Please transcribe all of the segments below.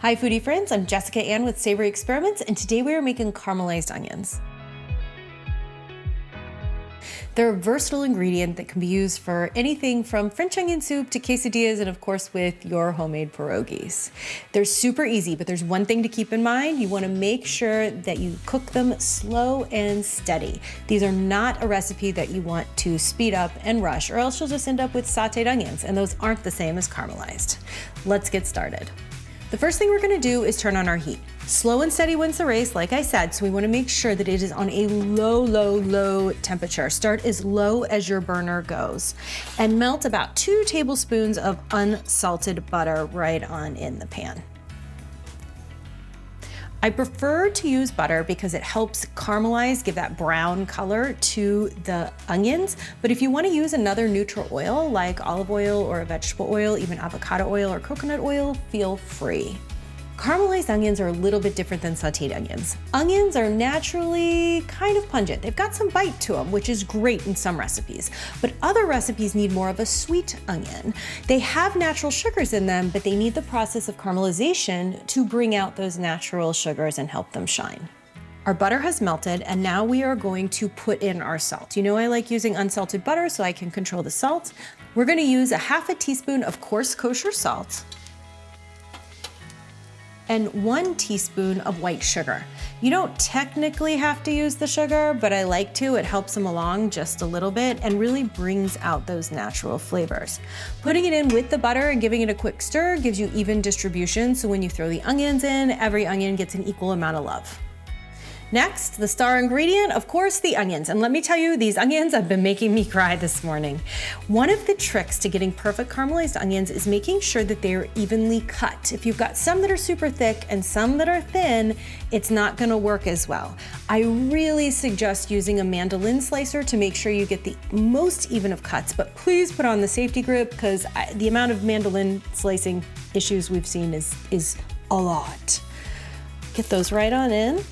Hi foodie friends, I'm Jessica Ann with Savory Experiments, and today we are making caramelized onions. They're a versatile ingredient that can be used for anything from French onion soup to quesadillas and of course with your homemade pierogies. They're super easy, but there's one thing to keep in mind. You want to make sure that you cook them slow and steady. These are not a recipe that you want to speed up and rush, or else you'll just end up with sauteed onions, and those aren't the same as caramelized. Let's get started. The first thing we're gonna do is turn on our heat. Slow and steady wins the race, like I said, so we wanna make sure that it is on a low temperature. Start as low as your burner goes. And melt about 2 tablespoons of unsalted butter right on in the pan. I prefer to use butter because it helps caramelize, give that brown color to the onions. But if you want to use another neutral oil like olive oil or a vegetable oil, even avocado oil or coconut oil, feel free. Caramelized onions are a little bit different than sauteed onions. Onions are naturally kind of pungent. They've got some bite to them, which is great in some recipes, but other recipes need more of a sweet onion. They have natural sugars in them, but they need the process of caramelization to bring out those natural sugars and help them shine. Our butter has melted, and now we are going to put in our salt. You know I like using unsalted butter so I can control the salt. We're gonna use a half a teaspoon of coarse kosher salt, and 1 teaspoon of white sugar. You don't technically have to use the sugar, but I like to. It helps them along just a little bit and really brings out those natural flavors. Putting it in with the butter and giving it a quick stir gives you even distribution, so when you throw the onions in, every onion gets an equal amount of love. Next, the star ingredient, of course, the onions. And let me tell you, these onions have been making me cry this morning. One of the tricks to getting perfect caramelized onions is making sure that they are evenly cut. If you've got some that are super thick and some that are thin, it's not gonna work as well. I really suggest using a mandolin slicer to make sure you get the most even of cuts, but please put on the safety grip because the amount of mandolin slicing issues we've seen is a lot. Get those right on in.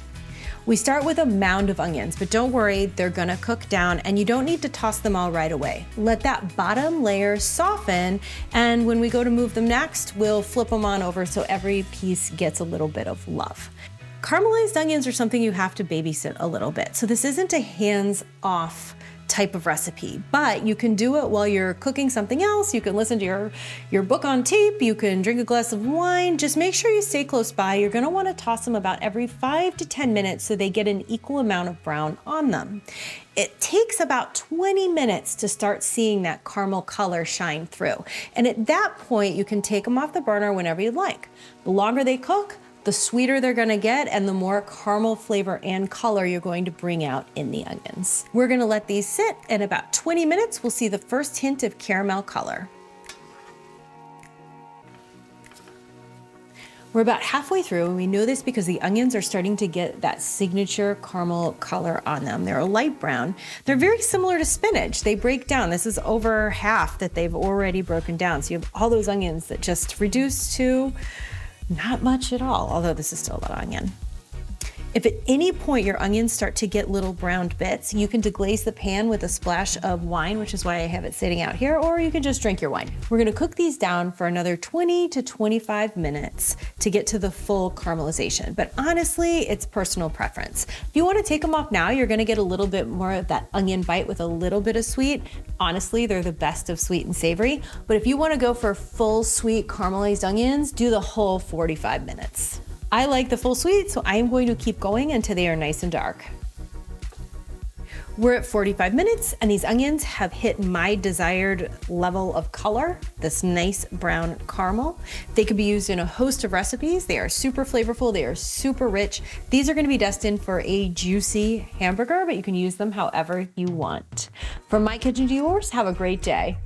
We start with a mound of onions, but don't worry, they're gonna cook down and you don't need to toss them all right away. Let that bottom layer soften, and when we go to move them next, we'll flip them on over so every piece gets a little bit of love. Caramelized onions are something you have to babysit a little bit, so this isn't a hands-off type of recipe, but you can do it while you're cooking something else. You can listen to your book on tape, you can drink a glass of wine. Just make sure you stay close by. You're gonna wanna toss them about every 5 to 10 minutes so they get an equal amount of brown on them. It takes about 20 minutes to start seeing that caramel color shine through. And at that point, you can take them off the burner whenever you'd like. The longer they cook, the sweeter they're gonna get and the more caramel flavor and color you're going to bring out in the onions. We're gonna let these sit, and about 20 minutes, we'll see the first hint of caramel color. We're about halfway through, and we know this because the onions are starting to get that signature caramel color on them. They're a light brown. They're very similar to spinach. They break down. This is over half that they've already broken down. So you have all those onions that just reduce to not much at all, although this is still a lot of onion. If at any point your onions start to get little browned bits, you can deglaze the pan with a splash of wine, which is why I have it sitting out here, or you can just drink your wine. We're gonna cook these down for another 20 to 25 minutes to get to the full caramelization. But honestly, it's personal preference. If you wanna take them off now, you're gonna get a little bit more of that onion bite with a little bit of sweet. Honestly, they're the best of sweet and savory. But if you wanna go for full sweet caramelized onions, do the whole 45 minutes. I like the full sweet, so I am going to keep going until they are nice and dark. We're at 45 minutes, and these onions have hit my desired level of color, this nice brown caramel. They could be used in a host of recipes. They are super flavorful, they are super rich. These are gonna be destined for a juicy hamburger, but you can use them however you want. From my kitchen to yours, have a great day.